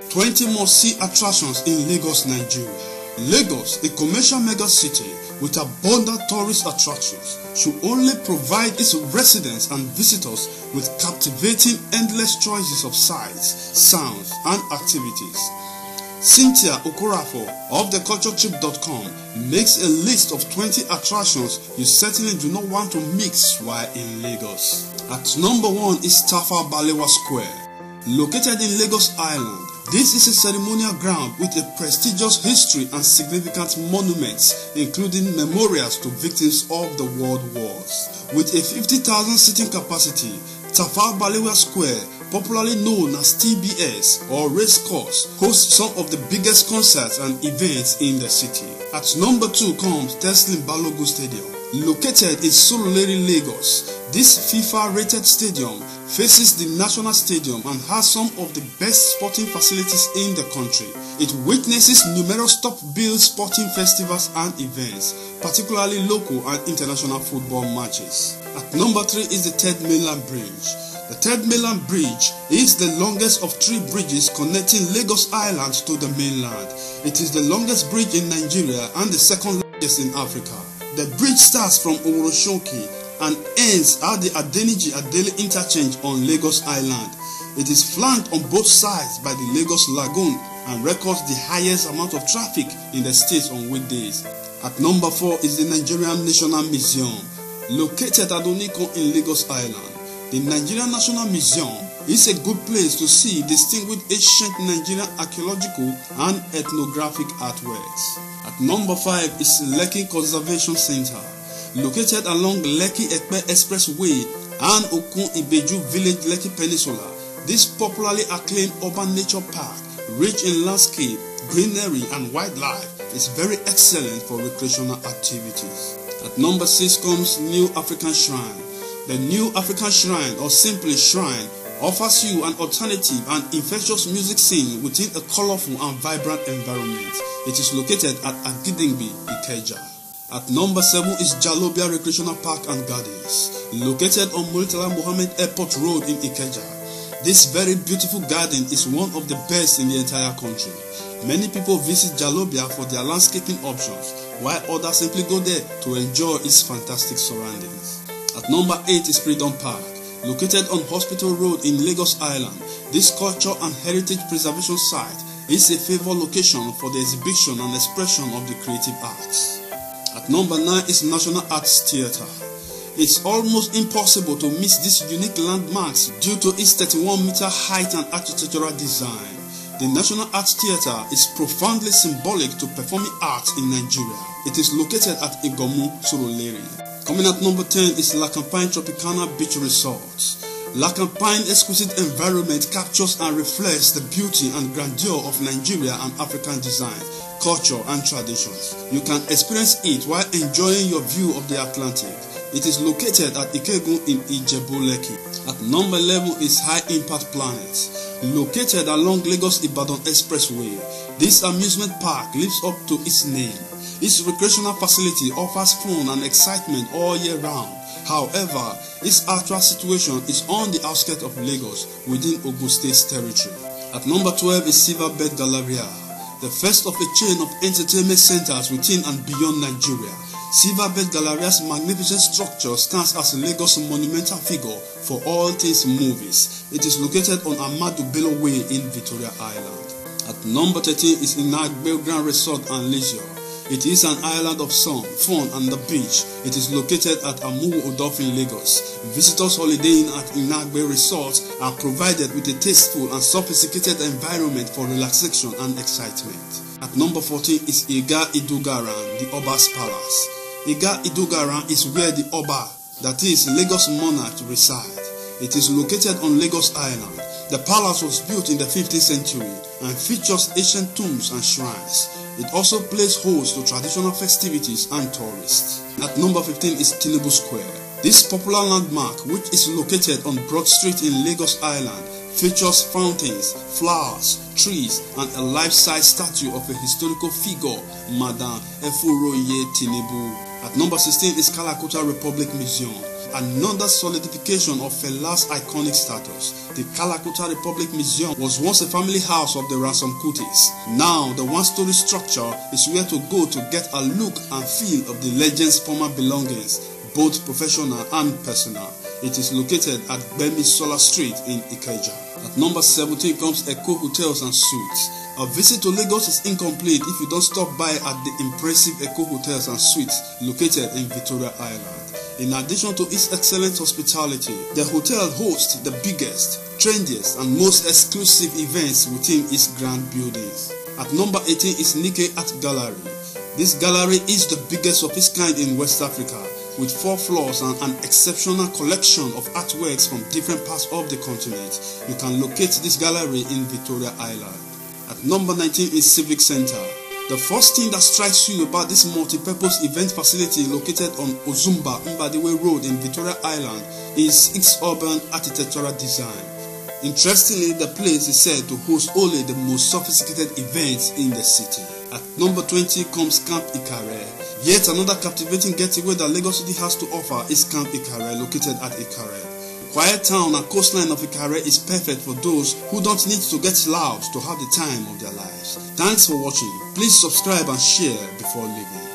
20 must-see attractions in Lagos, Nigeria. Lagos, a commercial megacity with abundant tourist attractions, should only provide its residents and visitors with captivating endless choices of sights, sounds, and activities. Cynthia Okorafor of theculturetrip.com makes a list of 20 attractions you certainly do not want to miss while in Lagos. At number 1 is Tafawa Balewa Square. Located in Lagos Island, this is a ceremonial ground with a prestigious history and significant monuments, including memorials to victims of the World Wars. With a 50,000 seating capacity, Tafawa Balewa Square, popularly known as TBS or Race Course, hosts some of the biggest concerts and events in the city. At number 2 comes Teslim Balogun Stadium. Located in Surulere, Lagos, this FIFA-rated stadium faces the National Stadium and has some of the best sporting facilities in the country. It witnesses numerous top-billed sporting festivals and events, particularly local and international football matches. At number 3 is the Third Mainland Bridge. The Third Mainland Bridge is the longest of 3 bridges connecting Lagos Island to the mainland. It is the longest bridge in Nigeria and the second largest in Africa. The bridge starts from Oroshoki and ends at the Adeniji-Adele interchange on Lagos Island. It is flanked on both sides by the Lagos Lagoon and records the highest amount of traffic in the state on weekdays. At number 4 is the Nigerian National Museum. Located at Oniko in Lagos Island, the Nigerian National Museum is a good place to see distinguished ancient Nigerian archaeological and ethnographic artworks. At number 5 is Lekki Conservation Center. Located along Lekki-Epe Expressway and Okun-Ibeju Village, Lekki Peninsula, this popularly acclaimed urban nature park, rich in landscape, greenery and wildlife, is very excellent for recreational activities. At number 6 comes New African Shrine. The New African Shrine, or simply Shrine, offers you an alternative and infectious music scene within a colorful and vibrant environment. It is located at Agidingbi, Ikeja. At number 7 is Jalobia Recreational Park and Gardens. Located on Murtala Mohammed Airport Road in Ikeja. This very beautiful garden is one of the best in the entire country. Many people visit Jalobia for their landscaping options, while others simply go there to enjoy its fantastic surroundings. At number 8 is Freedom Park. Located on Hospital Road in Lagos Island, this culture and heritage preservation site is a favored location for the exhibition and expression of the creative arts. At number 9 is National Arts Theatre. It's almost impossible to miss these unique landmarks due to its 31-meter height and architectural design. The National Arts Theatre is profoundly symbolic to performing arts in Nigeria. It is located at Igomu, Surulere. Coming at number 10 is Lakampine Tropicana Beach Resort. Lakampine exquisite environment captures and reflects the beauty and grandeur of Nigeria and African design, culture and traditions. You can experience it while enjoying your view of the Atlantic. It is located at Ikegun in Ijebu-Lekki. At number 11 is High Impact Planet. Located along Lagos-Ibadan Expressway, this amusement park lives up to its name. Its recreational facility offers fun and excitement all year round. However, its actual situation is on the outskirts of Lagos within Ogun State's territory. At number 12 is Silverbird Galleria, the first of a chain of entertainment centers within and beyond Nigeria. Silverbird Galleria's magnificent structure stands as a Lagos monumental figure for all things movies. It is located on Ahmadu Bello Way in Victoria Island. At number 13 is Inagbe Grand Resort and Leisure. It is an island of sun, fun and the beach. It is located at Amuwo Odofin, Lagos. Visitors holidaying at Inagbe Resort are provided with a tasteful and sophisticated environment for relaxation and excitement. At number 14 is Iga Idugaran, the Oba's Palace. Iga Idugaran is where the Oba, that is Lagos monarch, reside. It is located on Lagos Island. The palace was built in the 15th century and features ancient tombs and shrines. It also plays host to traditional festivities and tourists. At number 15 is Tinubu Square. This popular landmark, which is located on Broad Street in Lagos Island, features fountains, flowers, trees, and a life-size statue of a historical figure, Madam Efuroye Tinubu. At number 16 is Kalakuta Republic Museum. another solidification of Fela's iconic status. The Kalakuta Republic Museum was once a family house of the Ransom Kutis. Now, the one-story structure is where to go to get a look and feel of the legend's former belongings, both professional and personal. It is located at Bemi Sola Street in Ikeja. At number 17 comes Echo Hotels and Suites. A visit to Lagos is incomplete if you don't stop by at the impressive Echo Hotels and Suites located in Victoria Island. In addition to its excellent hospitality, the hotel hosts the biggest, trendiest and most exclusive events within its grand buildings. At number 18 is Nikkei Art Gallery. This gallery is the biggest of its kind in West Africa, with 4 floors and an exceptional collection of artworks from different parts of the continent. You can locate this gallery in Victoria Island. At number 19 is Civic Center. The first thing that strikes you about this multi-purpose event facility located on Ozumba Mbadiwe Road in Victoria Island is its urban architectural design. Interestingly, the place is said to host only the most sophisticated events in the city. At number 20 comes Camp Ikare. Yet another captivating getaway that Lagos City has to offer is Camp Ikare, located at Ikare. The quiet town and coastline of Ikare is perfect for those who don't need to get loud to have the time of their lives. Thanks for watching. Please subscribe and share before leaving.